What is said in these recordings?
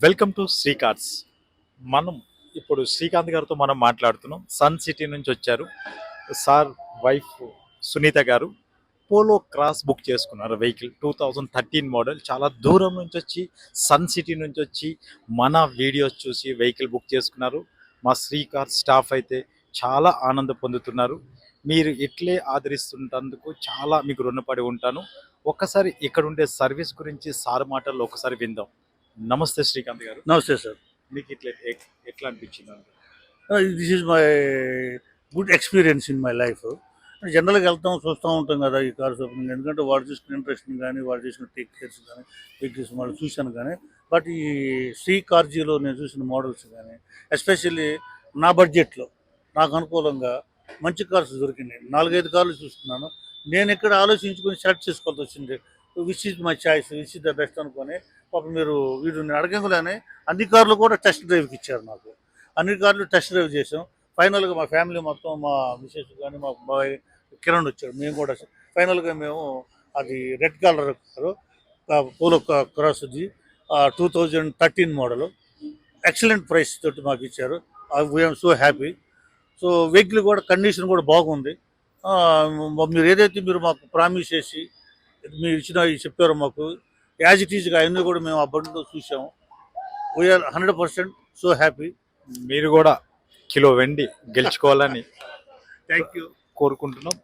Welcome to శ్రీకార్ట్స్. మనం ఇప్పుడు శ్రీకాంత్ గారితో మనం మాట్లాడుతున్నాం. సన్ సిటీ నుంచి వచ్చారు సార్. వైఫ్ సునీత గారు పోలో క్రాస్ బుక్ చేసుకున్నారు. Vehicle 2013 model. చాలా దూరం నుంచి వచ్చి సన్ సిటీ నుంచి వచ్చి మన వీడియోస్ చూసి వెహికల్ బుక్ చేసుకున్నారు. మా శ్రీకార్ట్ స్టాఫ్ అయితే చాలా ఆనందం పొందుతున్నారు. మీరు ఇట్లే ఆదరిస్తుంటందుకు చాలా మీకు రుణపడి ఉంటాను. ఒక్కసారి ఇక్కడ ఉండే సర్వీస్ గురించి సార్ మాటల్లో ఒకసారి విందాం. నమస్తే శ్రీకాంత్ గారు. నమస్తే సార్. మీకు ఇట్లా ఎట్లా అనిపించింది? This is my good experience in my life. జనరల్గా వెళ్తాం, చూస్తూ ఉంటాం కదా ఈ కార్స్ ఓపెనింగ్. ఎందుకంటే వాడు చూసుకున్న ఇంట్రెస్ట్ కానీ, వాడు చేసిన టేక్ కేర్స్ కానీ, వెహికల్స్ మోడల్ చూశాను. కానీ బట్ ఈ శ్రీ కార్జీలో నేను చూసిన మోడల్స్ కానీ, ఎస్పెషల్లీ నా బడ్జెట్లో నాకు అనుకూలంగా మంచి కార్స్ దొరికినాయి. 4-5 కార్లు చూస్తున్నాను. నేను ఇక్కడ ఆలోచించుకొని సెలెక్ట్ చేసుకోవాల్సి వచ్చింది. Which is my choice, which is the best అనుకొని పాపం మీరు వీడు నేను అడగంగానే అన్ని కార్లు కూడా టెస్ట్ డ్రైవ్కి ఇచ్చారు నాకు. అన్ని కార్లు టెస్ట్ డ్రైవ్ చేసాం. ఫైనల్గా మా ఫ్యామిలీ మొత్తం, మా మిసెస్ కానీ, మా బాయ్ కిరణ్ వచ్చాడు, మేము కూడా ఫైనల్గా మేము అది రెడ్ కలర్ కారు పోలో క్రాస్ది 2013 మోడల్. ఎక్సలెంట్ ప్రైస్ తోటి మాకు ఇచ్చారు. We are so happy. So vehicle కూడా కండిషన్ కూడా బాగుంది. మీరు ఏదైతే మీరు మాకు ప్రామిస్ చేసి మీరు చెప్పారో మాకు యాజ్ ఇట్ ఈజ్గా అవన్నీ కూడా మేము ఆ బండిలో చూసాము. We are 100% so happy. మీరు కూడా కిలో వెండి గెలుచుకోవాలని థ్యాంక్ యూ కోరుకుంటున్నాం.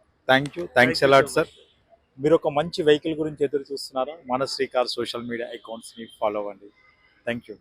Thanks a lot sir. మీరు ఒక మంచి వెహికల్ గురించి ఎదురు చూస్తున్నారా? మన శ్రీకార్ సోషల్ మీడియా అకౌంట్స్ని ఫాలో అవ్వండి. Thank you.